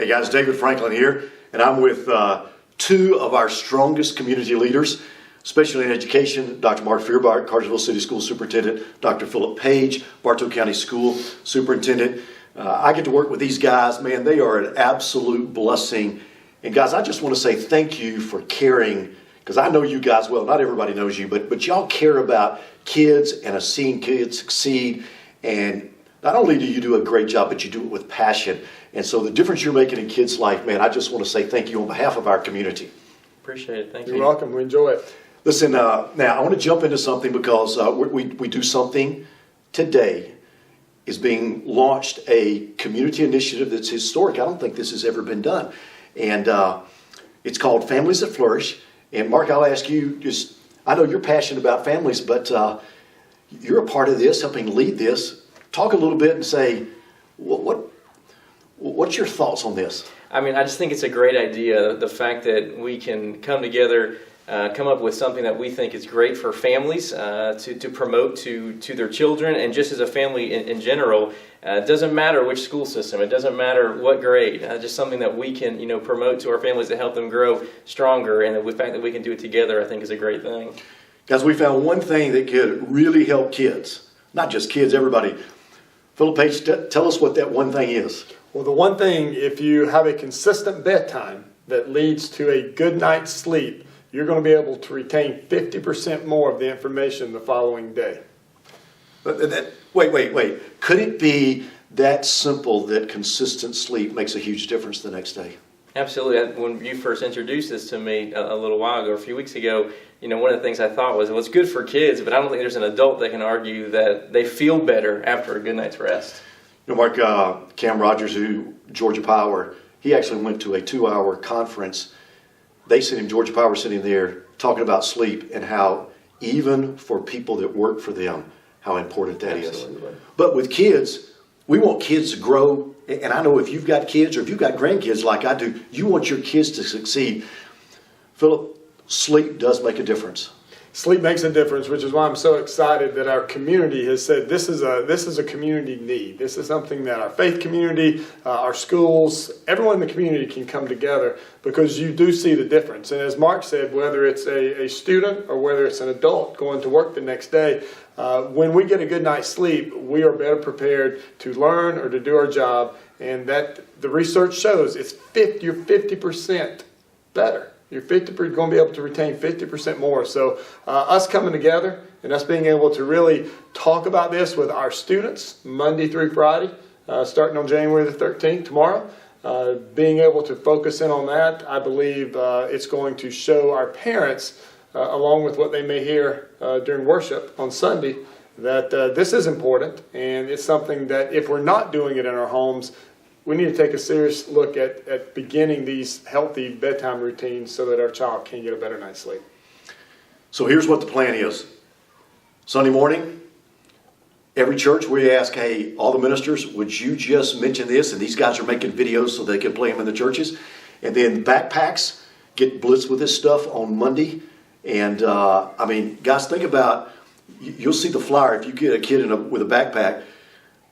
Hey guys, David Franklin here, and I'm with two of our strongest community leaders, especially in education, Dr. Marc Feuerbach, Cartersville City School Superintendent, Dr. Phillip Page, Bartow County School Superintendent. I get to work with these guys. Man, they are an absolute blessing. And guys, I just want to say thank you for caring, because I know you guys well. Not everybody knows you, but y'all care about kids and seeing kids succeed. And not only do you do a great job, but you do it with passion. And so the difference you're making in kids' life, man, I just want to say thank you on behalf of our community. Appreciate it. Thank you. You're welcome. We enjoy it. Listen, now I want to jump into something because we do something today. Is being launched a community initiative that's historic. I don't think this has ever been done. And it's called Families That Flourish. And Marc, I'll ask you, I know you're passionate about families, but you're a part of this, helping lead this. Talk a little bit and say, what's your thoughts on this? I mean, I just think it's a great idea, the fact that we can come together, come up with something that we think is great for families to promote to their children, and just as a family in general. It doesn't matter which school system, it doesn't matter what grade, just something that we can promote to our families to help them grow stronger, and the fact that we can do it together I think is a great thing. Guys, we found one thing that could really help kids, not just kids, everybody. Phillip Page, tell us what that one thing is. Well, the one thing, if you have a consistent bedtime that leads to a good night's sleep, you're going to be able to retain 50% more of the information the following day. Wait. Could it be that simple that consistent sleep makes a huge difference the next day? Absolutely. When you first introduced this to me a little while ago, a few weeks ago, one of the things I thought was, well, it's good for kids, but I don't think there's an adult that can argue that they feel better after a good night's rest. Mark, Cam Rogers, Georgia Power, he actually went to a 2-hour conference. They sent him, Georgia Power sitting there talking about sleep and how even for people that work for them, how important that Absolutely. is. But with kids, we want kids to grow. And I know if you've got kids or if you've got grandkids like I do, you want your kids to succeed. Phillip, sleep does make a difference. Sleep makes a difference, which is why I'm so excited that our community has said this is a community need. This is something that our faith community, our schools, everyone in the community can come together, because you do see the difference. And as Marc said, whether it's a student or whether it's an adult going to work the next day, when we get a good night's sleep, we are better prepared to learn or to do our job. And that the research shows you're 50% better. You're going to be able to retain 50% more. So us coming together and us being able to really talk about this with our students Monday through Friday, starting on January the 13th, tomorrow, being able to focus in on that, I believe it's going to show our parents, along with what they may hear during worship on Sunday, that this is important, and it's something that if we're not doing it in our homes, we need to take a serious look at beginning these healthy bedtime routines so that our child can get a better night's sleep. So here's what the plan is. Sunday morning, every church we ask, hey, all the ministers, would you just mention this? And these guys are making videos so they can play them in the churches. And then backpacks get blitzed with this stuff on Monday. And guys, think about, you'll see the flyer if you get a kid with a backpack.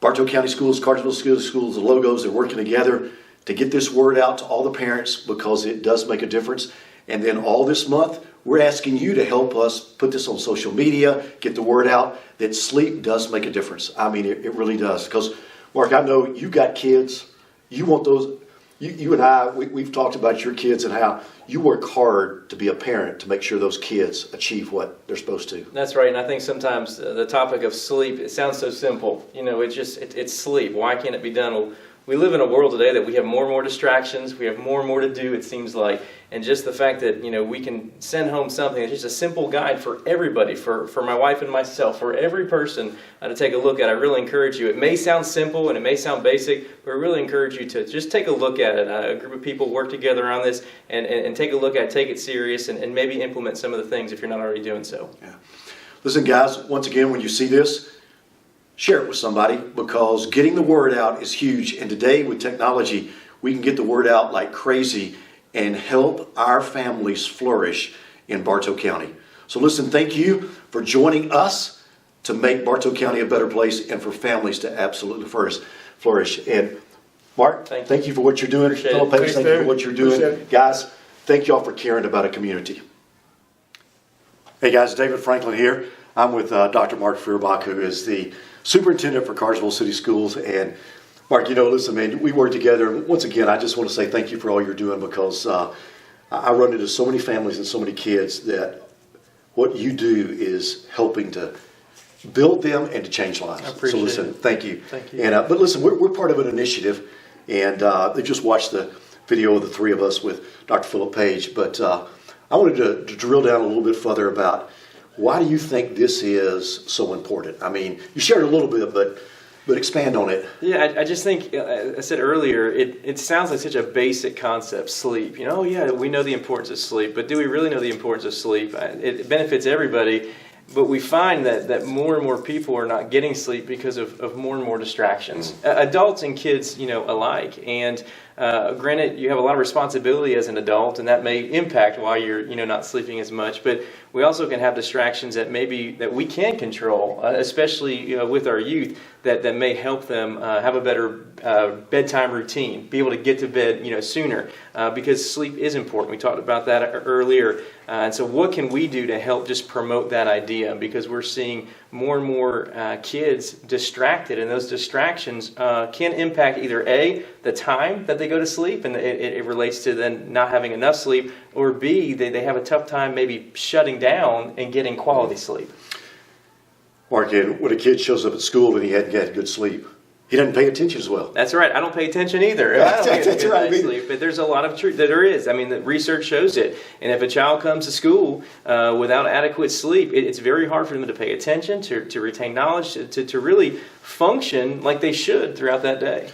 Bartow County Schools, Cartersville School Schools, the logos are working together to get this word out to all the parents, because it does make a difference. And then all this month, we're asking you to help us put this on social media, get the word out that sleep does make a difference. I mean, it really does. Because, Marc, I know you got kids. You want those. You and I, we've talked about your kids and how you work hard to be a parent to make sure those kids achieve what they're supposed to. That's right, and I think sometimes the topic of sleep, it sounds so simple. It's sleep. Why can't it be done? Well, we live in a world today that we have more and more distractions. We have more and more to do, it seems like. And just the fact that, we can send home something that's just a simple guide for everybody, for my wife and myself, for every person to take a look at. I really encourage you. It may sound simple and it may sound basic, but I really encourage you to just take a look at it. A group of people work together on this and take a look at it, take it serious, and maybe implement some of the things if you're not already doing so. Yeah. Listen, guys, once again, when you see this, share it with somebody, because getting the word out is huge. And today with technology, we can get the word out like crazy and help our families flourish in Bartow County. So listen, thank you for joining us to make Bartow County a better place and for families to absolutely flourish. And Mark, Thank you. thank you for what you're doing. Appreciate it. Phillip Page, Thanks, thank you for David. what you're doing. Appreciate it. Guys, thank y'all for caring about a community. Hey guys, David Franklin here. I'm with Dr. Marc Feuerbach, who is the superintendent for Cartersville City Schools. And Mark, listen, man, we work together. Once again, I just want to say thank you for all you're doing, because I run into so many families and so many kids that what you do is helping to build them and to change lives. I appreciate so listen, it. thank you. Thank you. And but listen, we're part of an initiative, and they just watched the video of the three of us with Dr. Phillip Page. But I wanted to drill down a little bit further about why do you think this is so important? I mean, you shared a little bit, but expand on it. Yeah, I just think, I said earlier, it sounds like such a basic concept, sleep. Oh yeah, we know the importance of sleep, but do we really know the importance of sleep? It benefits everybody, but we find that more and more people are not getting sleep because of more and more distractions. Adults and kids, alike. And granted, you have a lot of responsibility as an adult, and that may impact why you're, not sleeping as much. But we also can have distractions that we can control, especially with our youth, that may help them have a better bedtime routine, be able to get to bed, sooner, because sleep is important. We talked about that earlier. And so what can we do to help just promote that idea? Because we're seeing more and more kids distracted, and those distractions can impact either A, the time that they go to sleep, and it relates to then not having enough sleep, or B, they have a tough time maybe shutting down and getting quality sleep. Mark, when a kid shows up at school and he hadn't had good sleep, he doesn't pay attention as well. That's right. I don't pay attention either. I don't get That's good right. night's sleep. But there's a lot of truth that there is. I mean, the research shows it. And if a child comes to school without adequate sleep, it's very hard for them to pay attention, to retain knowledge, to really function like they should throughout that day.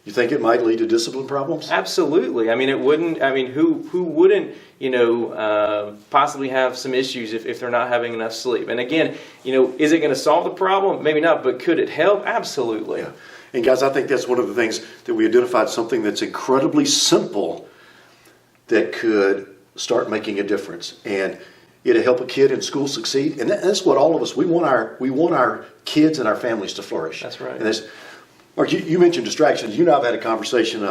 You think it might lead to discipline problems? Absolutely. I mean, it wouldn't. I mean, who wouldn't, possibly have some issues if they're not having enough sleep? And again, is it going to solve the problem? Maybe not. But could it help? Absolutely. Yeah. And guys, I think that's one of the things that we identified, something that's incredibly simple that could start making a difference. And it'll help a kid in school succeed. And that's what all of us, we want our kids and our families to flourish. That's right. And Mark, you mentioned distractions. You and I have had a conversation.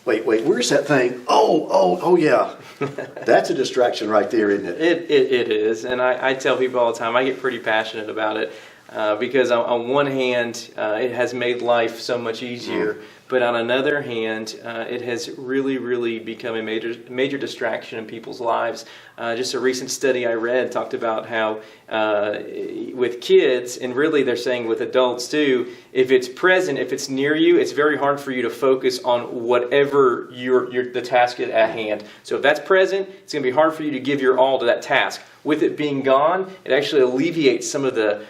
Wait, where's that thing? Oh, yeah. That's a distraction right there, isn't it? It is. And I tell people all the time, I get pretty passionate about it because on one hand, it has made life so much easier. But on another hand, it has really, really become a major distraction in people's lives. Just a recent study I read talked about how with kids, and really they're saying with adults too, if it's present, if it's near you, it's very hard for you to focus on whatever the task is at hand. So if that's present, it's going to be hard for you to give your all to that task. With it being gone, it actually alleviates some of the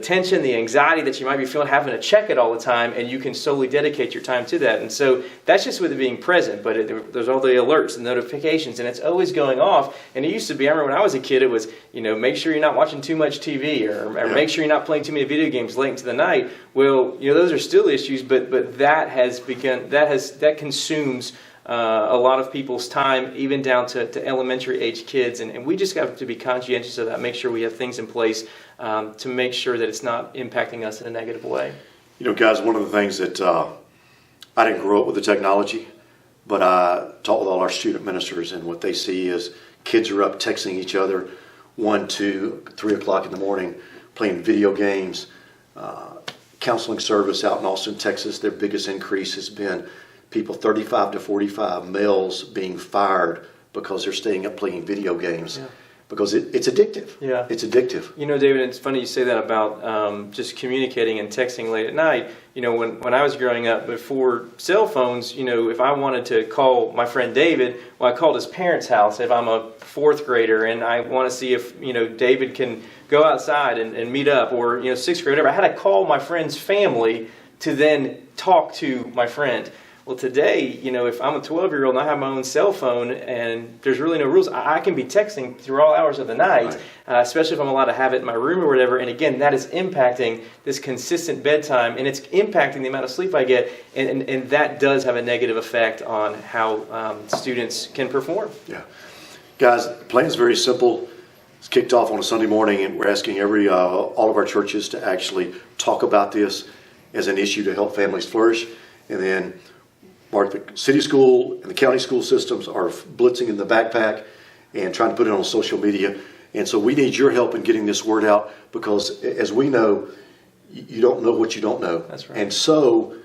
tension, the anxiety that you might be feeling having to check it all the time, and you can solely dedicate your time to that. And so that's just with it being present, but there's all the alerts and notifications, and it's always going off. And it used to be, I remember when I was a kid, it was, make sure you're not watching too much TV, or make sure you're not playing too many video games late into the night. Well, those are still issues, but that has begun, that consumes a lot of people's time, even down to elementary age kids, and we just have to be conscientious of that, make sure we have things in place to make sure that it's not impacting us in a negative way. Guys, one of the things that I didn't grow up with the technology, but I taught with all our student ministers, and what they see is kids are up texting each other 1, 2, 3 o'clock in the morning, playing video games. Counseling service out in Austin, Texas, their biggest increase has been people 35 to 45, males being fired because they're staying up playing video games. Yeah. Because it's addictive. Yeah. It's addictive. David, it's funny you say that about just communicating and texting late at night. When I was growing up, before cell phones, if I wanted to call my friend David, I called his parents' house if I'm a 4th grader and I want to see if, David can go outside and meet up, or, 6th grader. I had to call my friend's family to then talk to my friend. Well, today, if I'm a 12-year-old and I have my own cell phone and there's really no rules, I can be texting through all hours of the night, right. Especially if I'm allowed to have it in my room or whatever. And again, that is impacting this consistent bedtime, and it's impacting the amount of sleep I get, and that does have a negative effect on how students can perform. Yeah. Guys, the plan is very simple. It's kicked off on a Sunday morning, and we're asking all of our churches to actually talk about this as an issue to help families flourish. And then Mark, the city school and the county school systems are blitzing in the backpack and trying to put it on social media. And so we need your help in getting this word out, because as we know, you don't know what you don't know. That's right. And so,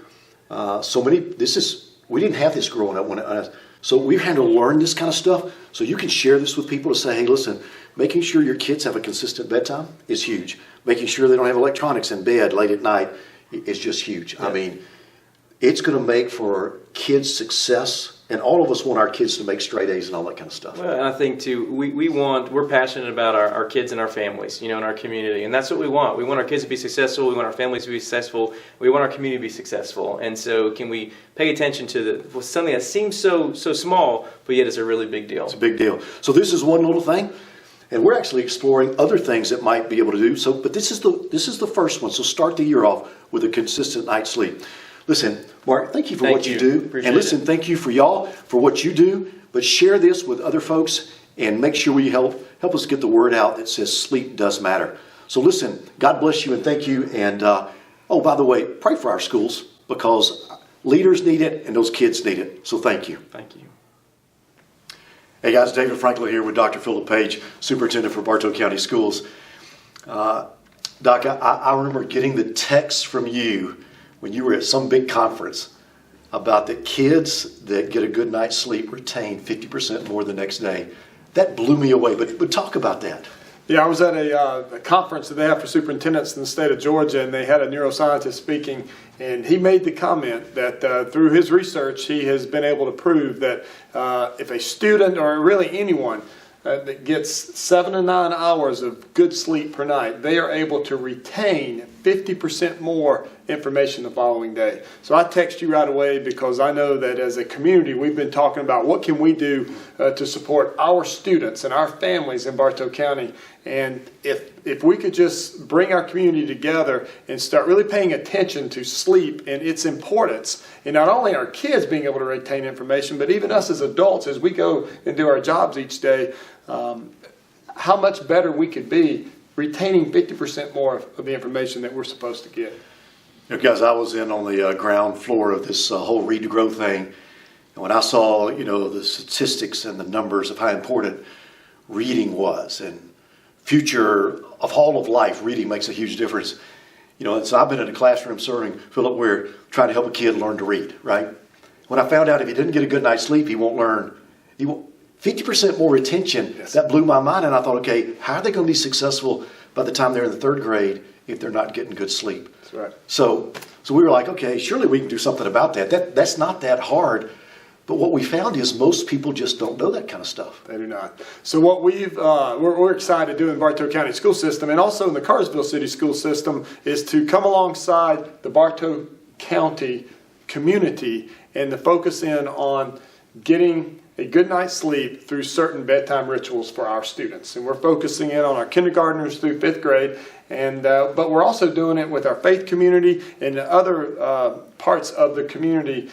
we didn't have this growing up. So we've had to learn this kind of stuff. So you can share this with people to say, hey, listen, making sure your kids have a consistent bedtime is huge. Making sure they don't have electronics in bed late at night is just huge. Yeah. I mean, it's going to make for kids' success. And all of us want our kids to make straight A's and all that kind of stuff. Well, and I think too, we're passionate about our kids and our families, in our community, and that's what we want. We want our kids to be successful. We want our families to be successful. We want our community to be successful. And so, can we pay attention to something that seems so small, but yet is a really big deal? It's a big deal. So this is one little thing, and we're actually exploring other things that might be able to do. So, but this is the first one. So start the year off with a consistent night's sleep. Listen, Mark, thank you for what you do. Appreciate and listen, thank you for y'all for what you do. But share this with other folks and make sure we help us get the word out that says sleep does matter. So listen, God bless you and thank you. And by the way, pray for our schools, because leaders need it and those kids need it. So thank you. Thank you. Hey guys, David Franklin here with Dr. Phillip Page, Superintendent for Bartow County Schools. Doc, I remember getting the text from you when you were at some big conference about the kids that get a good night's sleep retain 50% more the next day. That blew me away, but talk about that. Yeah, I was at a conference that they have for superintendents in the state of Georgia, and they had a neuroscientist speaking, and he made the comment that through his research, he has been able to prove that if a student, or really anyone, that gets 7 to 9 hours of good sleep per night, they are able to retain 50% more information the following day. So I text you right away, because I know that as a community, we've been talking about what can we do to support our students and our families in Bartow County. And if we could just bring our community together and start really paying attention to sleep and its importance, and not only our kids being able to retain information, but even us as adults as we go and do our jobs each day, how much better we could be retaining 50% more of the information that we're supposed to get. Guys, I was in on the ground floor of this whole Read to Grow thing, and when I saw, the statistics and the numbers of how important reading was, and future of all of life, reading makes a huge difference. And so I've been in a classroom serving Phillip, where trying to help a kid learn to read, right? When I found out if he didn't get a good night's sleep, he won't learn. 50% more retention, yes. That blew my mind, and I thought, okay, how are they going to be successful by the time they're in the 3rd grade if they're not getting good sleep? That's right. So we were like, okay, surely we can do something about that. That's not that hard. But what we found is most people just don't know that kind of stuff. They do not. So what we're excited to do in Bartow County School System, and also in the Cartersville City School System, is to come alongside the Bartow County community and to focus in on getting a good night's sleep through certain bedtime rituals for our students. And we're focusing in on our kindergartners through 5th grade, and but we're also doing it with our faith community and other parts of the community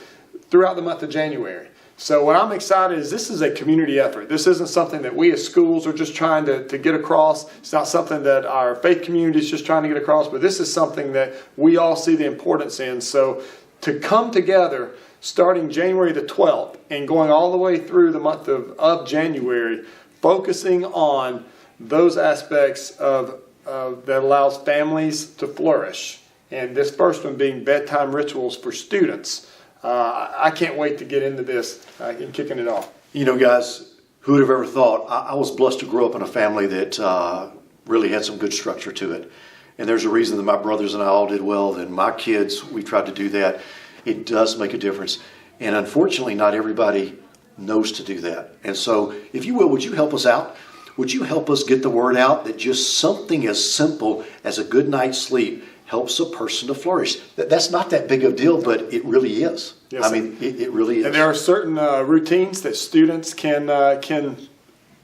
throughout the month of January. So what I'm excited is this is a community effort. This isn't something that we as schools are just trying to get across. It's not something that our faith community is just trying to get across, but this is something that we all see the importance in. So to come together starting January the 12th and going all the way through the month of January, focusing on those aspects of that allows families to flourish. And this first one being bedtime rituals for students. I can't wait to get into this and kicking it off. Guys, who would have ever thought? I was blessed to grow up in a family that really had some good structure to it. And there's a reason that my brothers and I all did well, and my kids, we tried to do that. It does make a difference. And unfortunately, not everybody knows to do that. And so, if you will, would you help us out? Would you help us get the word out that just something as simple as a good night's sleep helps a person to flourish? That's not that big of a deal, but it really is. Yes, it really is. And there are certain routines that students can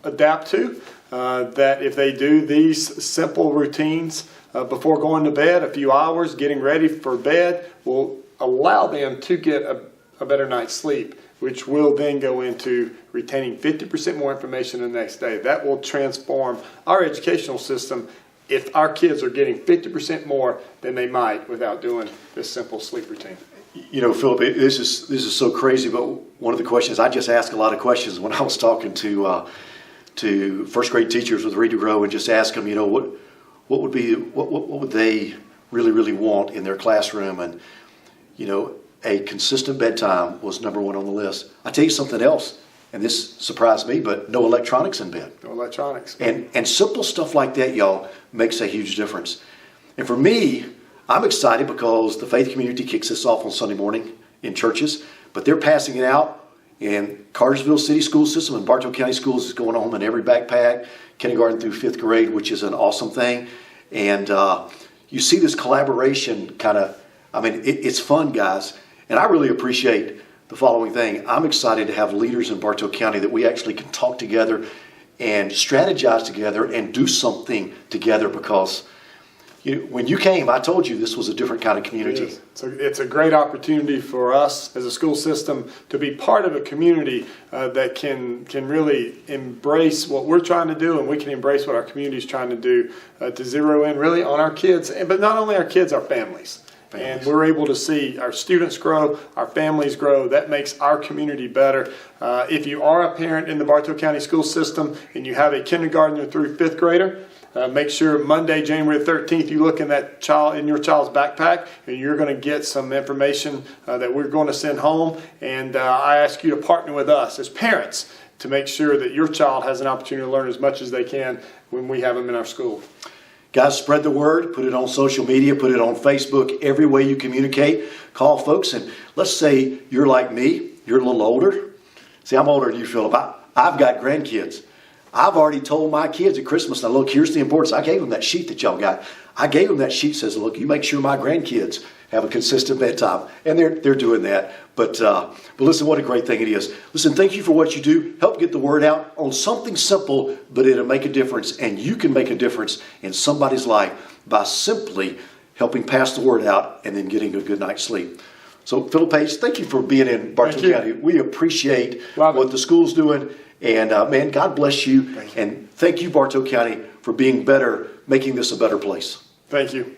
adapt to, that if they do these simple routines before going to bed, a few hours getting ready for bed, will allow them to get a better night's sleep, which will then go into retaining 50% more information the next day. That will transform our educational system if our kids are getting 50% more than they might without doing this simple sleep routine. You know, Phillip, this is so crazy, but one of the questions, I just ask a lot of questions when I was talking to first grade teachers with Read to Grow, and just ask them, you know, what would they really want in their classroom? And, you know, a consistent bedtime was number one on the list. I tell you something else, and this surprised me, but no electronics in bed. No electronics. And simple stuff like that, y'all, makes a huge difference. And for me, I'm excited because the faith community kicks this off on Sunday morning in churches, but they're passing it out in Cartersville City School System and Bartow County Schools. Is going home in every backpack, kindergarten through 5th grade, which is an awesome thing. And you see this collaboration kind of, I mean, it's fun, guys. And I really appreciate the following thing. I'm excited to have leaders in Bartow County that we actually can talk together and strategize together and do something together, because when you came, I told you this was a different kind of community. It's a great opportunity for us as a school system to be part of a community that can really embrace what we're trying to do, and we can embrace what our community is trying to do to zero in really on our kids, but not only our kids, our families. And we're able to see our students grow, our families grow. That makes our community better. If you are a parent in the Bartow County school system and you have a kindergartner through 5th grader, make sure Monday, January 13th, you look in your child's backpack, and you're going to get some information that we're going to send home. And I ask you to partner with us as parents to make sure that your child has an opportunity to learn as much as they can when we have them in our school. Guys, spread the word, put it on social media, put it on Facebook, every way you communicate. Call folks, and let's say you're like me, you're a little older. See, I'm older than you, Phillip. I've got grandkids. I've already told my kids at Christmas, now look, here's the importance. I gave them that sheet that y'all got. I gave them that sheet that says, look, you make sure my grandkids have a consistent bedtime. And they're doing that. But listen, what a great thing it is. Listen, thank you for what you do. Help get the word out on something simple, but it'll make a difference. And you can make a difference in somebody's life by simply helping pass the word out and then getting a good night's sleep. So, Phillip Page, thank you for being in Bartow County. We appreciate what the school's doing. And, man, God bless you. And thank you, Bartow County, for being better, making this a better place. Thank you.